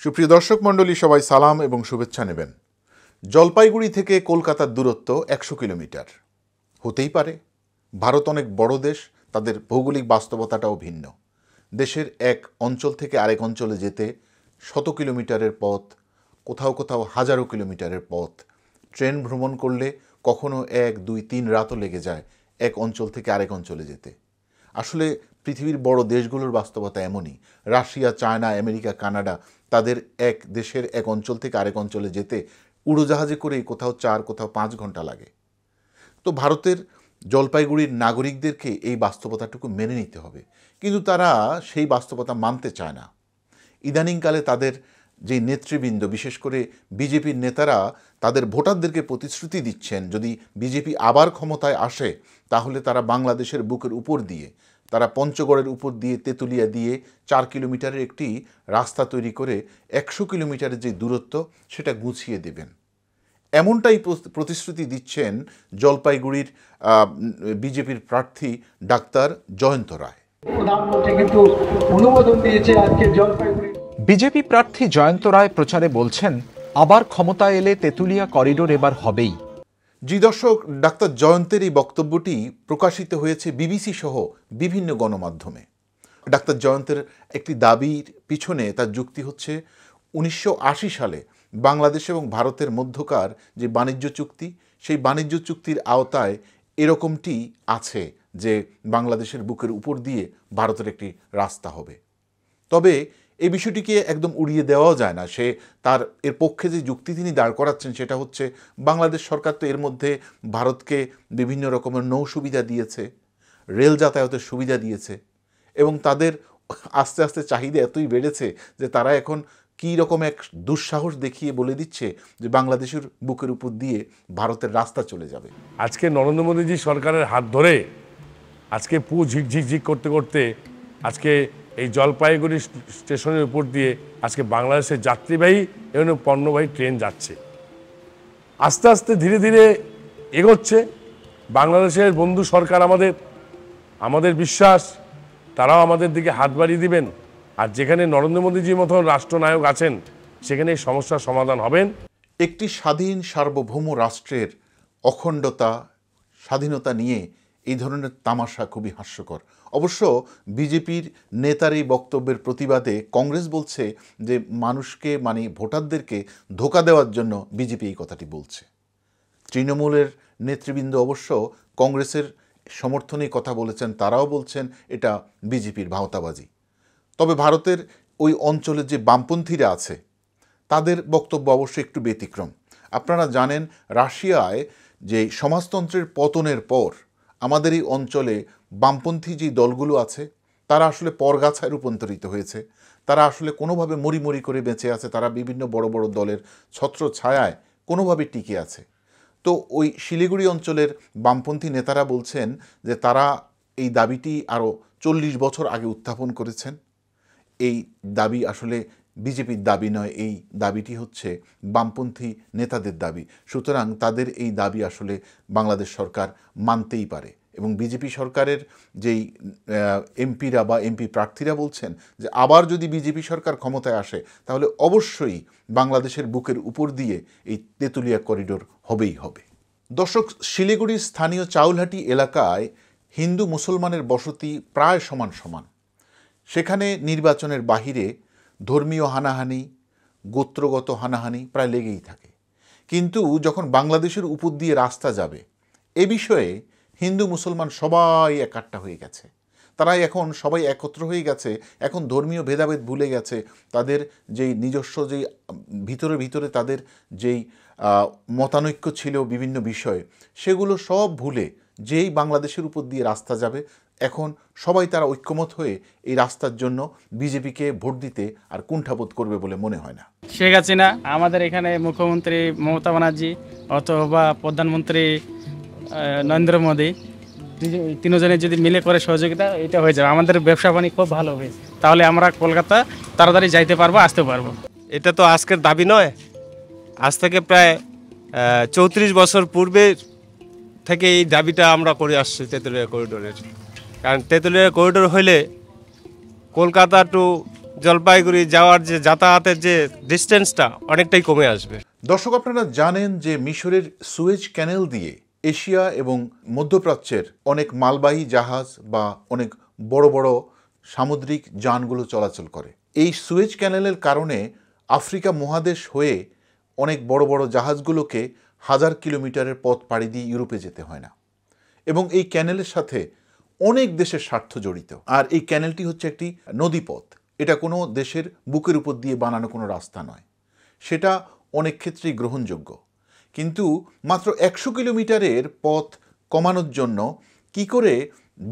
সুপ্রিয় দর্শক মণ্ডলী, সবাই সালাম এবং শুভেচ্ছা নেবেন। জলপাইগুড়ি থেকে কলকাতার দূরত্ব 100 কিলোমিটার হতেই পারে। ভারত অনেক বড় দেশ, তাদের ভৌগোলিক বাস্তবতাটাও ভিন্ন। দেশের এক অঞ্চল থেকে আরেক অঞ্চলে যেতে 100 কিলোমিটারের পথ, কোথাও কোথাও হাজারো কিলোমিটারের পথ। ট্রেন ভ্রমণ করলে কখনো 1, 2, 3 রাতও লেগে যায় এক অঞ্চল থেকে আরেক অঞ্চলে যেতে। আসলে পৃথিবীর বড় দেশগুলোর বাস্তবতা এমনই। রাশিয়া, চায়না, আমেরিকা, কানাডা, তাদের এক দেশের এক অঞ্চল থেকে আরেক অঞ্চলে যেতে উড়োজাহাজে করেই কোথাও 4, কোথাও 5 ঘন্টা লাগে। তো ভারতের জলপাইগুড়ির নাগরিকদেরকে এই বাস্তবতাটুকু মেনে নিতে হবে, কিন্তু তারা সেই বাস্তবতা মানতে চায় না। ইদানিংকালে তাদের যে নেতৃবৃন্দ, বিশেষ করে বিজেপির নেতারা তাদের ভোটারদেরকে প্রতিশ্রুতি দিচ্ছেন, যদি বিজেপি আবার ক্ষমতায় আসে তাহলে তারা বাংলাদেশের বুকের উপর দিয়ে, তারা পঞ্চগড়ের উপর দিয়ে, তেঁতুলিয়া দিয়ে 4 কিলোমিটারের একটি রাস্তা তৈরি করে 100 কিলোমিটারের যে দূরত্ব সেটা গুছিয়ে দেবেন। এমনটাই প্রতিশ্রুতি দিচ্ছেন জলপাইগুড়ির বিজেপির প্রার্থী ডাক্তার জয়ন্ত রায়। প্রধানমন্ত্রী কিন্তু অনুমোদন দিয়েছে আজকে জলপাইগুড়ি। বিজেপি প্রার্থী জয়ন্ত রায় প্রচারে বলছেন, আবার ক্ষমতায় এলে তেঁতুলিয়া করিডোর এবার হবেই। জি দর্শক, ডাক্তার জয়ন্তের এই বক্তব্যটি প্রকাশিত হয়েছে বিবিসি সহ বিভিন্ন গণমাধ্যমে। ডাক্তার জয়ন্তের একটি দাবির পিছনে তার যুক্তি হচ্ছে 1980 সালে বাংলাদেশ এবং ভারতের মধ্যকার যে বাণিজ্য চুক্তি, সেই বাণিজ্য চুক্তির আওতায় এরকমটি আছে যে বাংলাদেশের বুকের উপর দিয়ে ভারতের একটি রাস্তা হবে। তবে এই বিষয়টিকে একদম উড়িয়ে দেওয়াও যায় না। এর পক্ষে যে যুক্তি তিনি দাঁড় করাচ্ছেন সেটা হচ্ছে, বাংলাদেশ সরকার তো এর মধ্যে ভারতকে বিভিন্ন রকমের নৌ সুবিধা দিয়েছে, রেল যাতায়াতের সুবিধা দিয়েছে, এবং তাদের আস্তে আস্তে চাহিদা এতই বেড়েছে যে তারা এখন কী রকম এক দুঃসাহস দেখিয়ে বলে দিচ্ছে যে বাংলাদেশের বুকের উপর দিয়ে ভারতের রাস্তা চলে যাবে। আজকে নরেন্দ্র মোদীজি সরকারের হাত ধরে আজকে ঝিকঝিক করতে করতে আজকে এই জলপাইগুড়ি স্টেশনের উপর দিয়ে আজকে বাংলাদেশের যাত্রীবাহী এবং পণ্যবাহী ট্রেন যাচ্ছে। আস্তে আস্তে ধীরে ধীরে এগোচ্ছে। বাংলাদেশের বন্ধু সরকার আমাদের বিশ্বাস তারাও আমাদের দিকে হাত বাড়িয়ে দিবেন। আর যেখানে নরেন্দ্র মোদীজির মতন রাষ্ট্রনায়ক আছেন সেখানে এই সমস্যার সমাধান হবেন। একটি স্বাধীন সার্বভৌম রাষ্ট্রের অখণ্ডতা, স্বাধীনতা নিয়ে এই ধরনের তামাশা খুবই হাস্যকর। অবশ্য বিজেপির নেতার এই বক্তব্যের প্রতিবাদে কংগ্রেস বলছে যে মানুষকে, মানে ভোটারদেরকে ধোঁকা দেওয়ার জন্য বিজেপি এই কথাটি বলছে। তৃণমূলের নেতৃবৃন্দ অবশ্য কংগ্রেসের সমর্থনে কথা বলেছেন, তারাও বলছেন এটা বিজেপির ভাওতাবাজি। তবে ভারতের ওই অঞ্চলের যে বামপন্থীরা আছে তাদের বক্তব্য অবশ্য একটু ব্যতিক্রম। আপনারা জানেন, রাশিয়ায় যে সমাজতন্ত্রের পতনের পর আমাদের এই অঞ্চলে বামপন্থী যে দলগুলো আছে তারা আসলে পরগাছায় রূপান্তরিত হয়েছে। তারা আসলে কোনোভাবে মরিমরি করে বেঁচে আছে, তারা বিভিন্ন বড় বড় দলের ছত্র ছায়ায় কোনোভাবে টিকে আছে। তো ওই শিলিগুড়ি অঞ্চলের বামপন্থী নেতারা বলছেন যে তারা এই দাবিটি আরও 40 বছর আগে উত্থাপন করেছেন। এই দাবি আসলে বিজেপির দাবি নয়, এই দাবিটি হচ্ছে বামপন্থী নেতাদের দাবি। সুতরাং তাদের এই দাবি আসলে বাংলাদেশ সরকার মানতেই পারে, এবং বিজেপি সরকারের যেই এমপিরা বা এমপি প্রার্থীরা বলছেন যে আবার যদি বিজেপি সরকার ক্ষমতায় আসে তাহলে অবশ্যই বাংলাদেশের বুকের উপর দিয়ে এই তেঁতুলিয়া করিডোর হবেই হবে। দর্শক, শিলিগুড়ির স্থানীয় চাউলহাটি এলাকায় হিন্দু মুসলমানের বসতি প্রায় সমান সমান। সেখানে নির্বাচনের বাহিরে ধর্মীয় হানাহানি, গোত্রগত হানাহানি প্রায় লেগেই থাকে। কিন্তু যখন বাংলাদেশের উপর দিয়ে রাস্তা যাবে, এ বিষয়ে হিন্দু মুসলমান সবাই একাট্টা হয়ে গেছে। তারাই এখন সবাই একত্র হয়ে গেছে। এখন ধর্মীয় ভেদাভেদ ভুলে গেছে। তাদের যেই নিজস্ব যেই ভিতরে তাদের যেই মতানৈক্য ছিল বিভিন্ন বিষয়ে, সেগুলো সব ভুলে যেই বাংলাদেশের উপর দিয়ে রাস্তা যাবে, এখন সবাই তারা ঐক্যমত হয়ে এই রাস্তার জন্য বিজেপিকে ভোট দিতে আর কুণ্ঠাবোধ করবে বলে মনে হয় না। শেখ হাসিনা, আমাদের এখানে মুখ্যমন্ত্রী মমতা ব্যানার্জি অথবা প্রধানমন্ত্রী নরেন্দ্র মোদী, তিনজনের যদি মিলে করে সহযোগিতা, এটা হয়ে যাবে, আমাদের ব্যবসা বাণিজ্য খুব ভালো হবে। তাহলে আমরা কলকাতা তাড়াতাড়ি যাইতে পারবো, আসতে পারবো। এটা তো আজকের দাবি নয়, আজ থেকে প্রায় 34 বছর পূর্বে থেকে এই দাবিটা আমরা করে আসছি তেঁতুলিয়া করিডোরের। কারণ তেঁতুলিয়া করিডোর হইলে কলকাতা টু জলপাইগুড়ি যাওয়ার যে যাতায়াতের যে ডিস্টেন্সটা অনেকটাই কমে আসবে। দর্শক, আপনারা জানেন যে মিশরের সুয়েজ ক্যানেল দিয়ে এশিয়া এবং মধ্যপ্রাচ্যের অনেক মালবাহী জাহাজ বা অনেক বড় বড় সামুদ্রিক যানগুলো চলাচল করে। এই সুয়েজ ক্যানেলের কারণে আফ্রিকা মহাদেশ হয়ে অনেক বড় বড় জাহাজগুলোকে 1000 কিলোমিটারের পথ পাড়ি দিয়ে ইউরোপে যেতে হয় না। এবং এই ক্যানেলের সাথে অনেক দেশের স্বার্থ জড়িত। আর এই ক্যানেলটি হচ্ছে একটি নদীপথ, এটা কোনো দেশের বুকের উপর দিয়ে বানানো কোনো রাস্তা নয়। সেটা অনেক ক্ষেত্রেই গ্রহণযোগ্য। কিন্তু মাত্র 100 কিলোমিটারের পথ কমানোর জন্য কি করে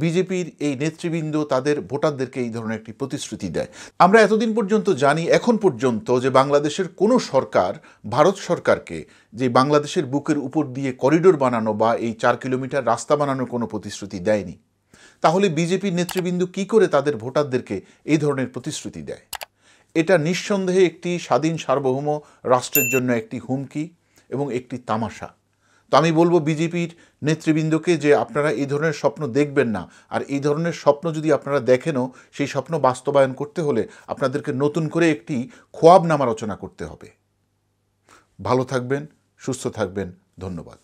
বিজেপির এই নেতৃবৃন্দ তাদের ভোটারদেরকে এই ধরনের একটি প্রতিশ্রুতি দেয়? আমরা এতদিন পর্যন্ত জানি, এখন পর্যন্ত, যে বাংলাদেশের কোনো সরকার ভারত সরকারকে যে বাংলাদেশের বুকের উপর দিয়ে করিডোর বানানো বা এই 4 কিলোমিটার রাস্তা বানানোর কোনো প্রতিশ্রুতি দেয়নি। তাহলে বিজেপির নেতৃবৃন্দ কি করে তাদের ভোটারদেরকে এই ধরনের প্রতিশ্রুতি দেয়? এটা নিঃসন্দেহে একটি স্বাধীন সার্বভৌম রাষ্ট্রের জন্য একটি হুমকি এবং একটি তামাশা। তো আমি বলবো বিজেপির নেতৃবৃন্দকে যে আপনারা এই ধরনের স্বপ্ন দেখবেন না। আর এই ধরনের স্বপ্ন যদি আপনারা দেখেনও, সেই স্বপ্ন বাস্তবায়ন করতে হলে আপনাদেরকে নতুন করে একটি খোয়াবনামা রচনা করতে হবে। ভালো থাকবেন, সুস্থ থাকবেন, ধন্যবাদ।